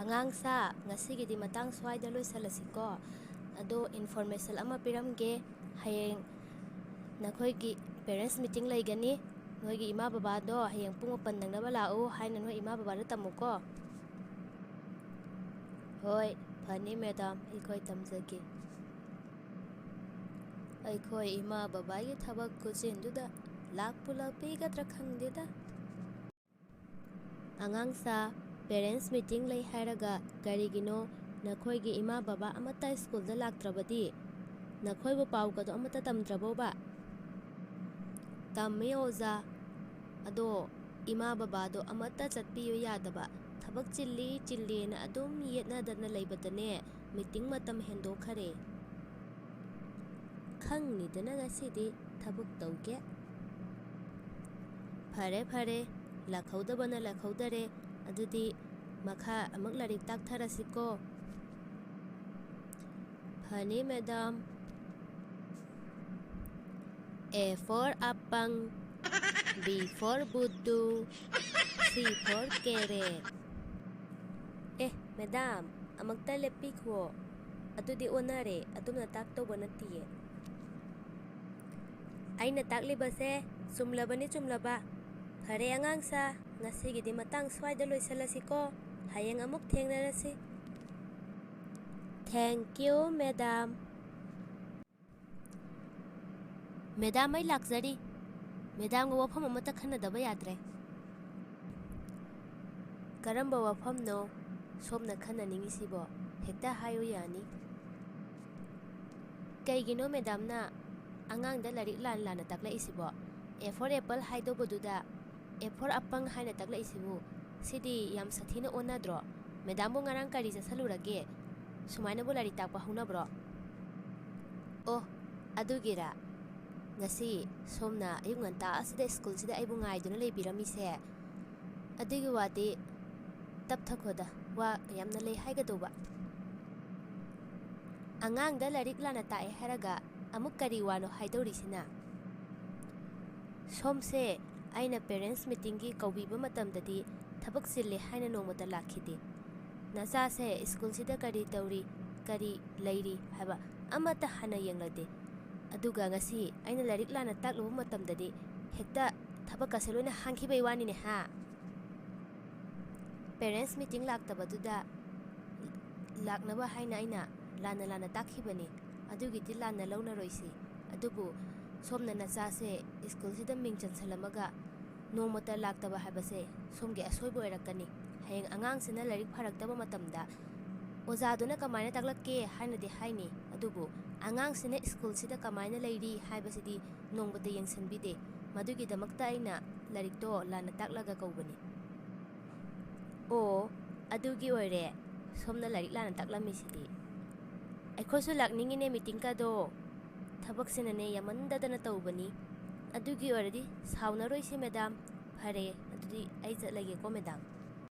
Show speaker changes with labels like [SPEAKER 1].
[SPEAKER 1] Angangsa, ngasigidi matang swaida loisalasiko. Ado information ama piramge. Hayeng nakoigi parents meeting laigani. Noigi ima baba do hayeng pung 8 nangnaba lao haina noi ima baba da tamuko. Hoi, phani madam, aikoi tamjage. Aikoi ima baba gi thabak kuchinduda lakpu lakpigadra khangdeda. Angangsa, parents meeting lay hairaga karigino nakoigi ima baba amata school da laktrabadi. Nakoi bu pau kado amata tamdraboba. Tammi oza. Ado ima baba do amata chatpiyo yadaba. Thabak chilli na adum yetna dana laibadane meeting matam hendo khare. Khangni dana ngasidi thabuk tauge. Phare lakhaudabana lakhaudare adudi makha amak larik taktharasiko. Phani madam. A for apang, B for budu, C for carrot. Madam, amagta lepi ko. Adudi onare, adum natak to banatiye. Ay natakli base, sumlaba ni sumlaba. Phare angangsa, ngasigidi matang swai da loisalasiko. Hayeng amuk thengnarasi. Thank you, madam. Madam ay lakzari. Madam ga wafam amata khanadaba yadre. Karamba wafam no, somna khananingisibo. Hekta hayo yani. Kaigino madam na angang da larik lan takla isibo. A for apple haido boduda. A for apang haina takla isibo. Sidi yam sathina onadro. Madam bo ngarang kari sasalurage. Sumaina bo larik takpa hunabro. Oh, adugira. Ngasi somna ayung nganta asida school sida aibu ngaiduna leibiramise. Adigi wadi tapthakoda wa yamna lei haigadoba. Angang da larik lana tae haraga amuk kari wano haidorisina. Somse aina parents meeting gi kaubiba matamdadi thabak sille haina nomata lakhide. Nasa se school sida kari tauri kari leiri haba amata hana yenglade. Aduga ngasi aina larik lana taklubu matamdadi hekta thabak kaseloina hangkhibai wani ne ha. Parents meeting laktabaduda laknaba haina aina lana takhibani. Adugiti lana launa roisi. Adubu somna nacha se school sida ming chansalamaga nomata laktaba habase somge asoibo erakani. Hayeng angang sina larik pharaktaba matamda ozaduna kamaina taklakke haina de haini. Adubu angang sina school sida kamaina leiri haibasidi nongbata yengsanbide. Madugi damakta aina larik to lana taklaga kaubani. O adugi oire somna larik lana taklamisidi. Aikhosu lakningine meeting ka do thabak sinane yamandadana taubani. Adugi oiradi sauna roisi madam. Phare adudi ai chatlage ko madam.